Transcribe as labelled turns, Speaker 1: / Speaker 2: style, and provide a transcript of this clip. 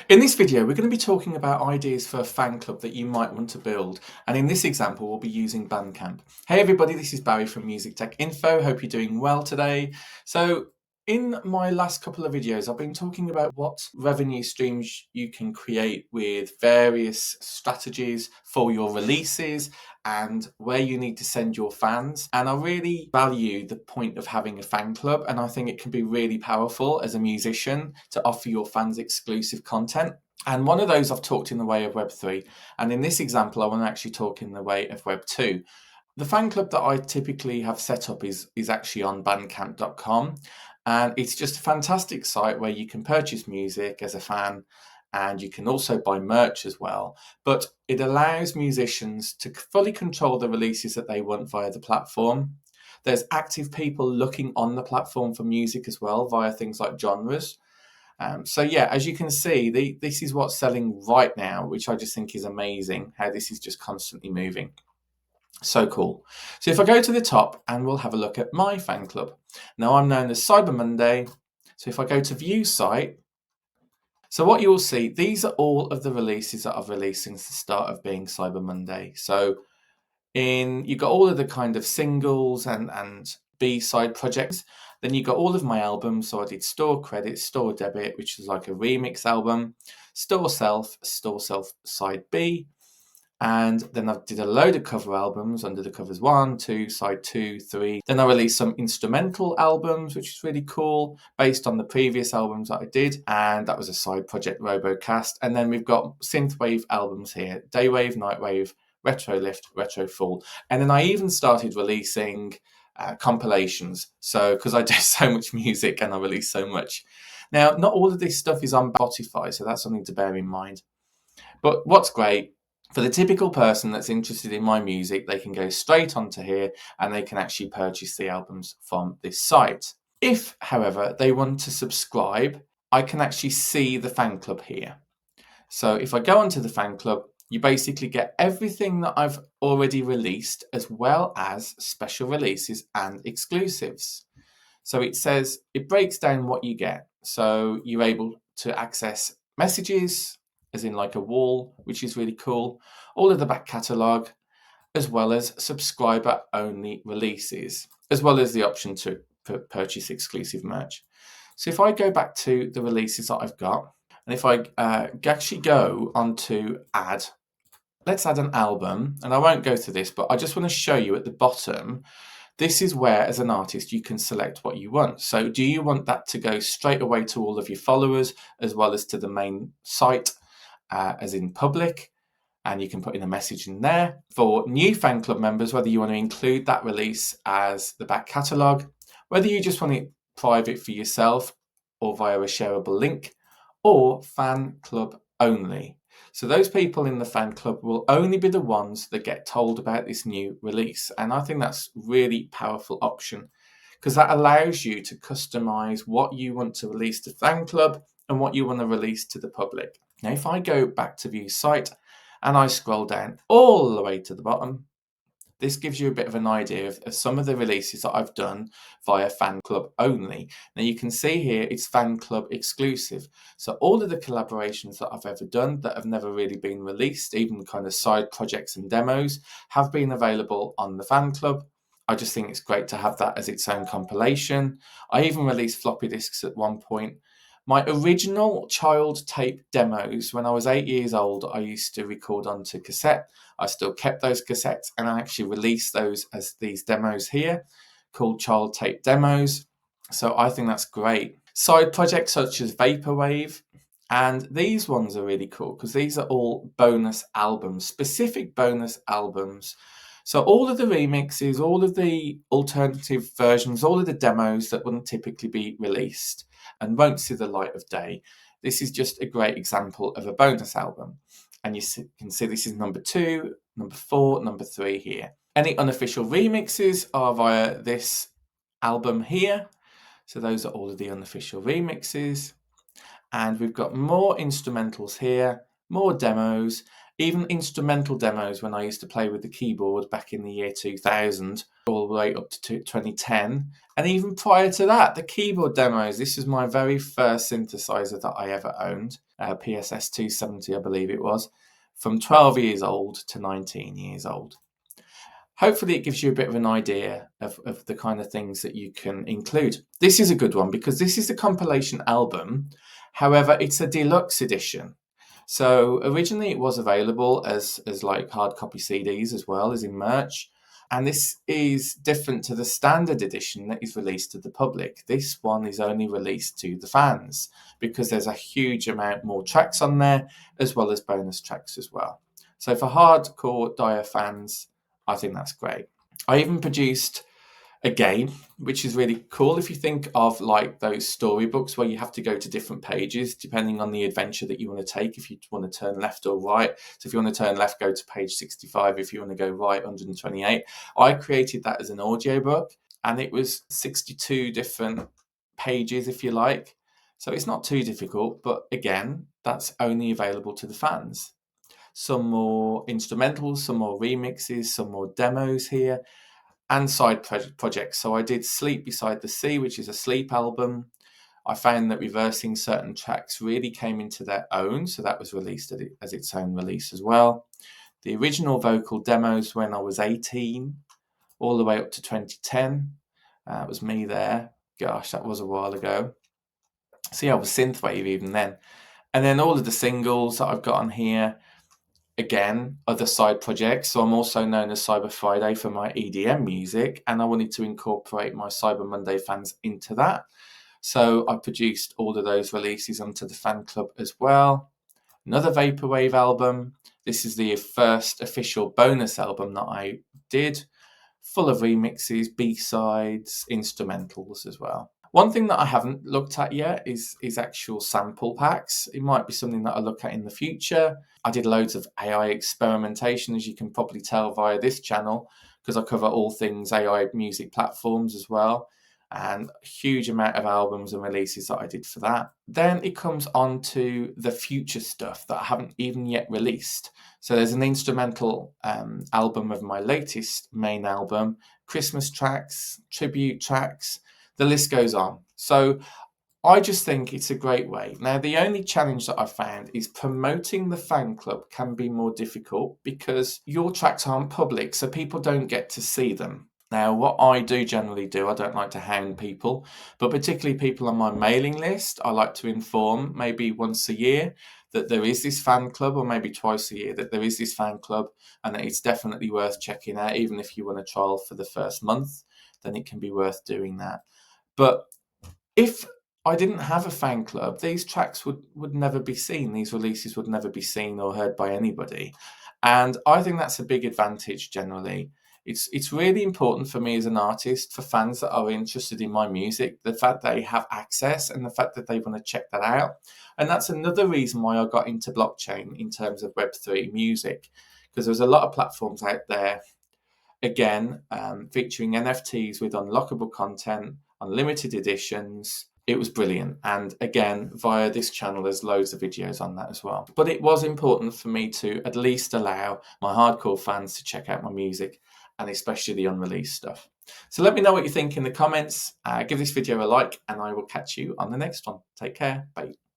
Speaker 1: In this video, we're going to be talking about ideas for a fan club that you might want to build. And in this example, we'll be using Bandcamp. Hey everybody, this is Barry from Music Tech Info. Hope you're doing well today. So in my last couple of videos, I've been talking about what revenue streams you can create with various strategies for your releases and where you need to send your fans. And I really value the point of having a fan club, and I think it can be really powerful as a musician to offer your fans exclusive content. And one of those I've talked in the way of Web3, and in this example I want to actually talk in the way of Web2. The fan club that I typically have set up is actually on bandcamp.com, and it's just a fantastic site where you can purchase music as a fan, and you can also buy merch as well. But it allows musicians to fully control the releases that they want via the platform. There's active people looking on the platform for music as well via things like genres. So yeah, as you can see, this is what's selling right now, which I just think is amazing, how this is just constantly moving. So cool. So if I go to the top and we'll have a look at my fan club. Now I'm known as Cyber Monday. So if I go to view site, so what you'll see, these are all of the releases that I've released since the start of being Cyber Monday. So you've got all of the kind of singles and B-side projects. Then you've got all of my albums. So I did Store Credit, Store Debit, which is like a remix album, Store Self Side B. And then I did a load of cover albums under the covers 1, 2, side 2, 3. Then I released some instrumental albums, which is really cool, based on the previous albums that I did. And that was a side project, Robocast. And then we've got synthwave albums here, Daywave, Nightwave, Retro Lift, Retro Fall. And then I even started releasing compilations. So, because I do so much music and I release so much. Now, not all of this stuff is on Spotify, so that's something to bear in mind. But what's great, for the typical person that's interested in my music, they can go straight onto here and they can actually purchase the albums from this site. If, however, they want to subscribe, I can actually see the fan club here. So if I go onto the fan club, you basically get everything that I've already released, as well as special releases and exclusives. So it breaks down what you get. So you're able to access messages, as in like a wall, which is really cool, all of the back catalogue, as well as subscriber-only releases, as well as the option to purchase exclusive merch. So if I go back to the releases that I've got, and if I actually go onto add, let's add an album, and I won't go through this, but I just want to show you at the bottom, this is where, as an artist, you can select what you want. So do you want that to go straight away to all of your followers, as well as to the main site, as in public? And you can put in a message in there. For new fan club members, whether you want to include that release as the back catalogue, whether you just want it private for yourself or via a shareable link, or fan club only. So those people in the fan club will only be the ones that get told about this new release. And I think that's really powerful option, because that allows you to customize what you want to release to fan club and what you want to release to the public. Now, if I go back to view site and I scroll down all the way to the bottom, this gives you a bit of an idea of some of the releases that I've done via fan club only. Now you can see here it's fan club exclusive. So all of the collaborations that I've ever done that have never really been released, even kind of side projects and demos, have been available on the fan club. I just think it's great to have that as its own compilation. I even released floppy disks at one point. My original child tape demos, when I was 8 years old, I used to record onto cassette. I still kept those cassettes, and I actually released those as these demos here, called child tape demos. So I think that's great. Side projects such as Vaporwave, and these ones are really cool because these are all bonus albums, specific bonus albums. So all of the remixes, all of the alternative versions, all of the demos that wouldn't typically be released and won't see the light of day. This is just a great example of a bonus album. And you can see this is number 2, number 4, number 3 here. Any unofficial remixes are via this album here. So those are all of the unofficial remixes. And we've got more instrumentals here, more demos, even instrumental demos when I used to play with the keyboard back in the year 2000, all the way up to 2010. And even prior to that, the keyboard demos. This was my very first synthesizer that I ever owned, PSS 270, I believe it was, from 12 years old to 19 years old. Hopefully it gives you a bit of an idea of the kind of things that you can include. This is a good one because this is the compilation album. However, it's a deluxe edition. So originally it was available as like hard copy CDs as well as in merch. And this is different to the standard edition that is released to the public. This one is only released to the fans because there's a huge amount more tracks on there, as well as bonus tracks as well. So for hardcore Dio fans, I think that's great. I even produced a game, which is really cool. If you think of like those storybooks where you have to go to different pages depending on the adventure that you want to take, if you want to turn left or right. So if you want to turn left, go to page 65. If you want to go right, 128. I created that as an audiobook, and it was 62 different pages, if you like. So it's not too difficult, but again, that's only available to the fans. Some more instrumentals, some more remixes, some more demos here, and side projects. So I did Sleep Beside the Sea, which is a sleep album. I found that reversing certain tracks really came into their own, so that was released as its own release as well. The original vocal demos when I was 18, all the way up to 2010. It was me there. Gosh, that was a while ago. See, I was synthwave even then. And then all of the singles that I've got on here, again, other side projects. So I'm also known as Cyber Friday for my EDM music, and I wanted to incorporate my Cyber Monday fans into that. So I produced all of those releases onto the fan club as well. Another Vaporwave album. This is the first official bonus album that I did, full of remixes, B-sides, instrumentals as well. One thing that I haven't looked at yet is actual sample packs. It might be something that I look at in the future. I did loads of AI experimentation, as you can probably tell via this channel, because I cover all things AI music platforms as well, and a huge amount of albums and releases that I did for that. Then it comes on to the future stuff that I haven't even yet released. So there's an instrumental album of my latest main album, Christmas tracks, tribute tracks, the list goes on. So I just think it's a great way. Now, the only challenge that I've found is promoting the fan club can be more difficult because your tracks aren't public, so people don't get to see them. Now, what I do generally do, I don't like to hound people, but particularly people on my mailing list, I like to inform maybe once a year that there is this fan club, or maybe twice a year that there is this fan club, and that it's definitely worth checking out. Even if you want to trial for the first month, then it can be worth doing that. But if I didn't have a fan club, these tracks would never be seen. These releases would never be seen or heard by anybody. And I think that's a big advantage generally. It's really important for me as an artist, for fans that are interested in my music, the fact they have access and the fact that they want to check that out. And that's another reason why I got into blockchain in terms of Web3 music, because there's a lot of platforms out there, again, featuring NFTs with unlockable content, unlimited editions. It was brilliant. And again, via this channel, there's loads of videos on that as well. But it was important for me to at least allow my hardcore fans to check out my music, and especially the unreleased stuff. So let me know what you think in the comments. Give this video a like, and I will catch you on the next one. Take care. Bye.